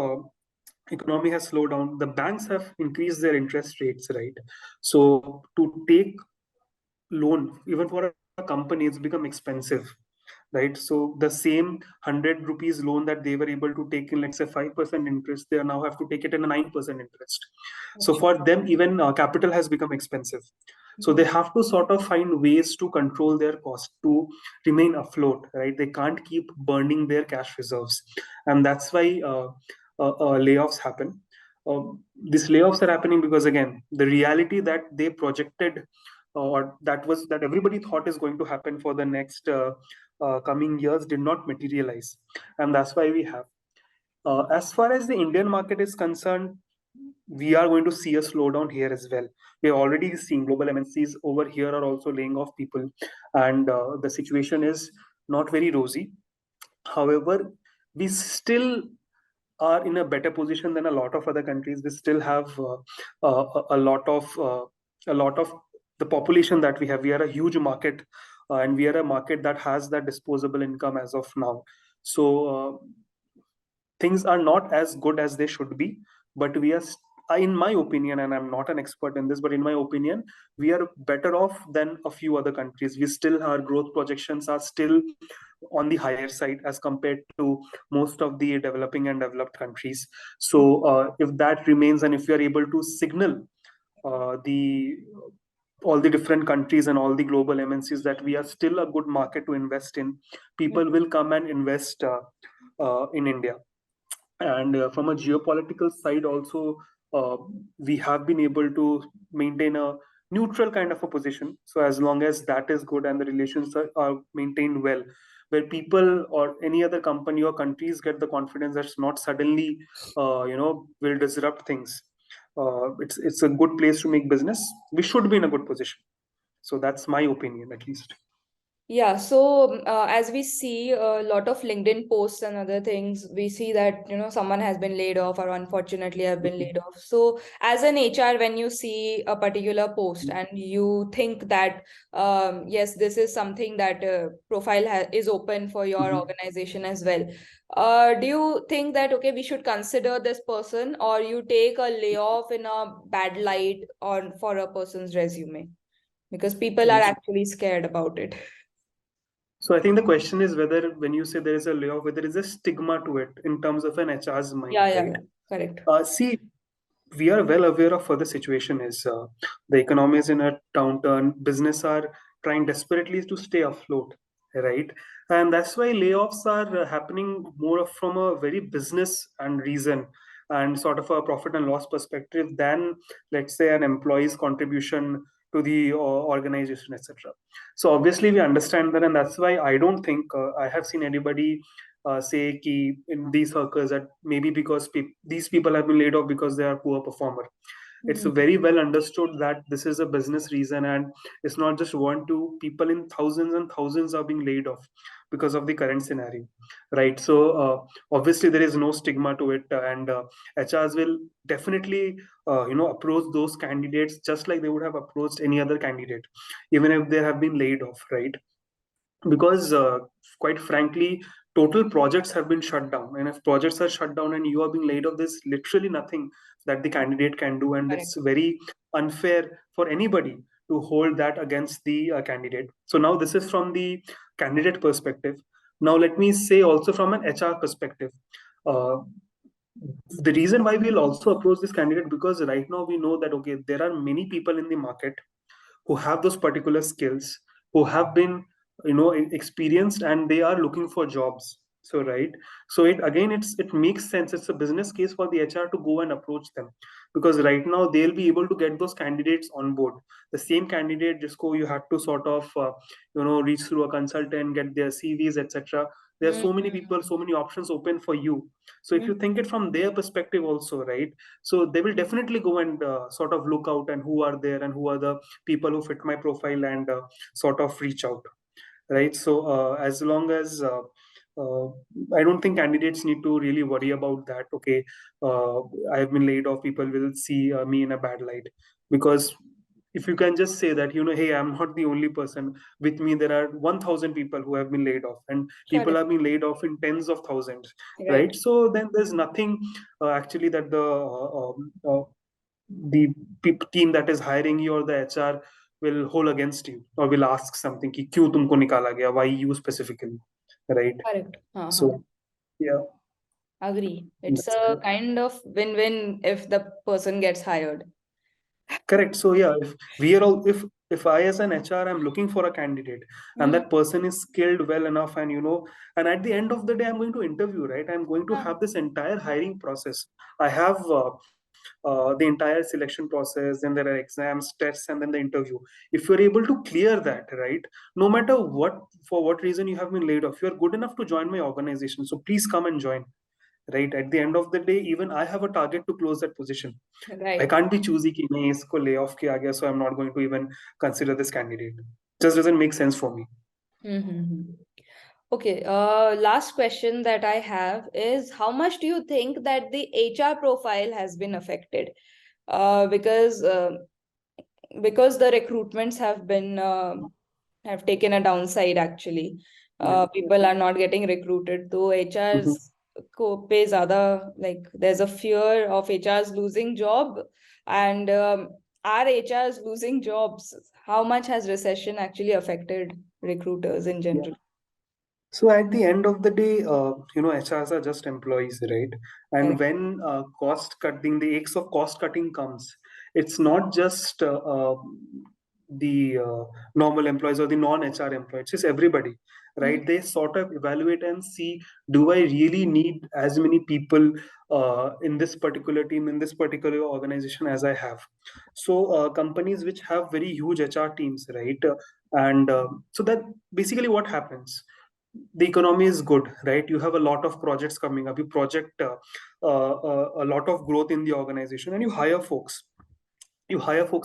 economy has slowed down. The banks have increased their interest rates, right? So to take loan, even for a company, it's become expensive, right? So the same 100 rupees loan that they were able to take in, let's say, 5% interest, they now have to take it in a 9% interest. So for them, even capital has become expensive. So they have to sort of find ways to control their cost to remain afloat, right? They can't keep burning their cash reserves. And that's why layoffs happen. These layoffs are happening because, again, the reality that they projected, or that everybody thought is going to happen for the next coming years, did not materialize, and that's why we have. As far as the Indian market is concerned, we are going to see a slowdown here as well. We're already seeing global MNCs over here are also laying off people, and the situation is not very rosy. However, we still are in a better position than a lot of other countries. We still have a lot of the population that we have. We are a huge market, and we are a market that has that disposable income as of now. So things are not as good as they should be, but we are in my opinion, and I'm not an expert in this, but in my opinion, we are better off than a few other countries. We still, our growth projections are still on the higher side as compared to most of the developing and developed countries. So if that remains, and if we are able to signal the all the different countries and all the global MNCs that we are still a good market to invest in, people will come and invest in India. And from a geopolitical side also, we have been able to maintain a neutral kind of a position. So as long as that is good and the relations are maintained well, where people or any other company or countries get the confidence that's not suddenly will disrupt things, it's a good place to make business. We should be in a good position. So that's my opinion, at least. Yeah, so as we see a lot of LinkedIn posts and other things, we see that someone has been laid off or unfortunately have been laid off. So as an HR, when you see a particular post and you think that yes, this is something that profile is open for your Mhm. organization as well, do you think that okay, we should consider this person, or you take a layoff in a bad light or for a person's resume because people are actually scared about it? So I think the question is whether, when you say there is a layoff, whether there is a stigma to it in terms of an HR's mind, Yeah, yeah, right? yeah. Correct. See, we are well aware of what the situation is. The economy is in a downturn. Business are trying desperately to stay afloat, right? And that's why layoffs are happening more from a very business and reason, and sort of a profit and loss perspective than, let's say, an employee's contribution to the organization, etc. So obviously we understand that, and that's why I don't think I have seen anybody say ki in these circles that maybe because these people have been laid off because they are poor performer. It's Mhm. very well understood that this is a business reason, and it's not just one two people. In thousands and thousands are being laid off because of the current scenario, right? So obviously there is no stigma to it, and HRs will definitely approach those candidates just like they would have approached any other candidate, even if they have been laid off, right? Because quite frankly, total projects have been shut down, and if projects are shut down and you are being laid off, there's literally nothing that the candidate can do, and Correct. it's very unfair for anybody to hold that against the candidate. So now this is from the candidate perspective. Now let me say also from an HR perspective, uh, the reason why we'll also approach this candidate, because right now we know that okay, there are many people in the market who have those particular skills, who have been experienced, and they are looking for jobs. So right, so it again, it makes sense, it's a business case for the HR to go and approach them. because right now they'll be able to get those candidates on board. The same candidate jisko you had to sort of reach through a consultant, get their CVs, etc. There are so many people, so many options open for you. So if you think it from their perspective also, right, so they will definitely go and sort of look out and who are there and who are the people who fit my profile, and sort of reach out, right? So as long as uh, I don't think candidates need to really worry about that. Okay, I have been laid off. People will see me in a bad light, because if you can just say that, hey, I'm not the only person. With me, there are 1,000 people who have been laid off, and people Correct. are being laid off in tens of thousands, Right. right? So then there's nothing actually that the team that is hiring you or the HR will hold against you, or will ask something कि क्यों तुमको निकाला गया, why you specifically, right? Correct. So yeah, Agree. It's that's a it. kind of win-win if the person gets hired. Correct. So yeah, if we are all if I as an HR am looking for a candidate, and Hmm. that person is skilled well enough, and and at the end of the day I'm going to interview, right? I'm going to Huh. have this entire hiring process. I have the entire selection process, then there are exams, tests, and then the interview. If you're able to clear that, right, no matter what, for what reason you have been laid off, you're good enough to join my organization, so please come and join, right? At the end of the day, even I have a target to close that position. I Right. can't be choosy कि नहीं इसको lay off किया गया, so I'm not going to even consider this candidate. Just doesn't make sense for me. Mm-hmm. Okay, last question that I have is how much do you think that the HR profile has been affected? Because the recruitments have taken a downside actually. Yeah. People are not getting recruited, though Mhm. HRs को पे ज़्यादा, like there's a fear of HRs losing job, and are HRs losing jobs? How much has recession actually affected recruiters in Yeah. general? So at the end of the day, HRs are just employees, right? And Correct. when cost cutting, the aches of cost cutting comes, it's not just the normal employees or the non-HR employees. It's everybody, Mhm. right? They sort of evaluate and see, do I really need as many people in this particular team, in this particular organization as I have? So companies which have very huge HR teams, right? And so that basically what happens, the economy is good, right? You have a lot of projects coming up, you project a lot of growth in the organization, and you hire folks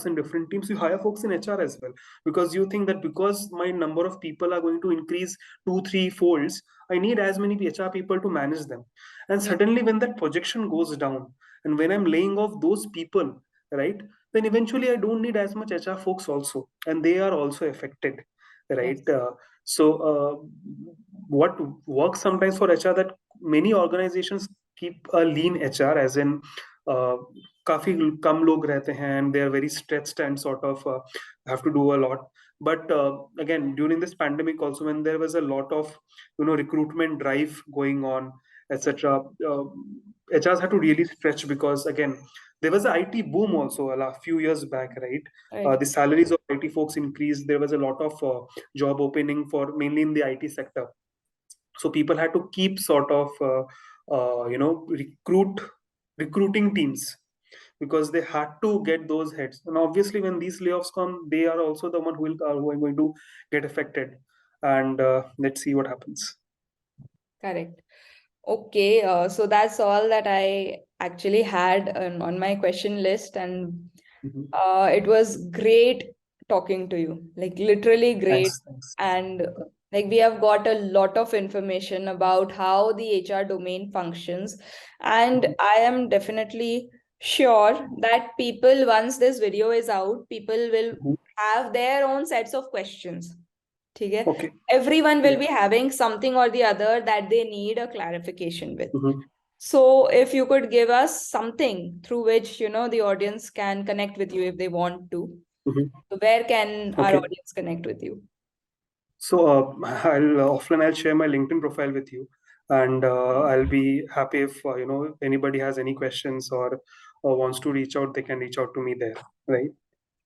in different teams, you hire folks in HR as well, because you think that because my number of people are going to increase 2 3 folds, I need as many HR people to manage them. And Mhm. suddenly when that projection goes down, and when I'm laying off those people, right, then eventually I don't need as much HR folks also, and they are also affected, right? Yes. What works sometimes for HR, that many organizations keep a lean HR, as in uh, काफी कम लोग रहते हैं, and they are very stretched and sort of have to do a lot. But again, during this pandemic also, when there was a lot of recruitment drive going on, etc., HRs had to really stretch, because again, there was a IT boom also a few years back, right? Right. The salaries of IT folks increased. There was a lot of job opening for mainly in the IT sector, so people had to keep sort of recruiting teams, because they had to get those heads. And obviously when these layoffs come, they are also the one who are going to get affected. And let's see what happens. Correct. Okay, so that's all that I actually had on my question list, and Mhm. it was great talking to you, like literally great. Thanks. And like we have got a lot of information about how the HR domain functions, and Mhm. I am definitely sure that people, once this video is out, people will Mhm. have their own sets of questions. ठीक है? Okay. Everyone will Yeah. be having something or the other that they need a clarification with. Mhm. So if you could give us something through which, the audience can connect with you if they want to, Mhm. so where can our Okay. audience connect with you? So I'll share my LinkedIn profile with you, and I'll be happy if anybody has any questions, or wants to reach out, they can reach out to me there, right?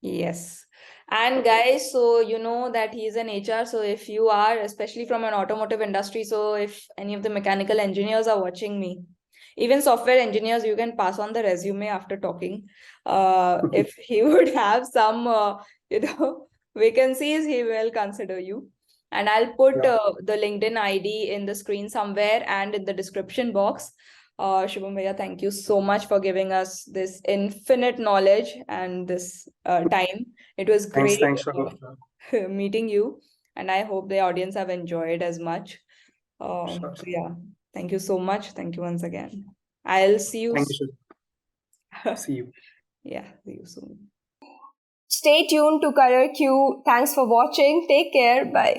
Yes. And guys, so you know that he's an HR. So if you are, especially from an automotive industry, so if any of the mechanical engineers are watching me, Even software engineers, you can pass on the resume after talking. If he would have some, vacancies, he will consider you. And I'll put Yeah. the LinkedIn ID in the screen somewhere and in the description box. Shubham Bhaiya, thank you so much for giving us this infinite knowledge and this time. It was Thanks. great Thanks, Shahab. meeting you, and I hope the audience have enjoyed as much. Sure. So yeah, thank you so much. Thank you once again. I'll see you. Thank you, Shahab. See you. Yeah, see you soon. Stay tuned to CareerQ. Thanks for watching. Take care. Bye.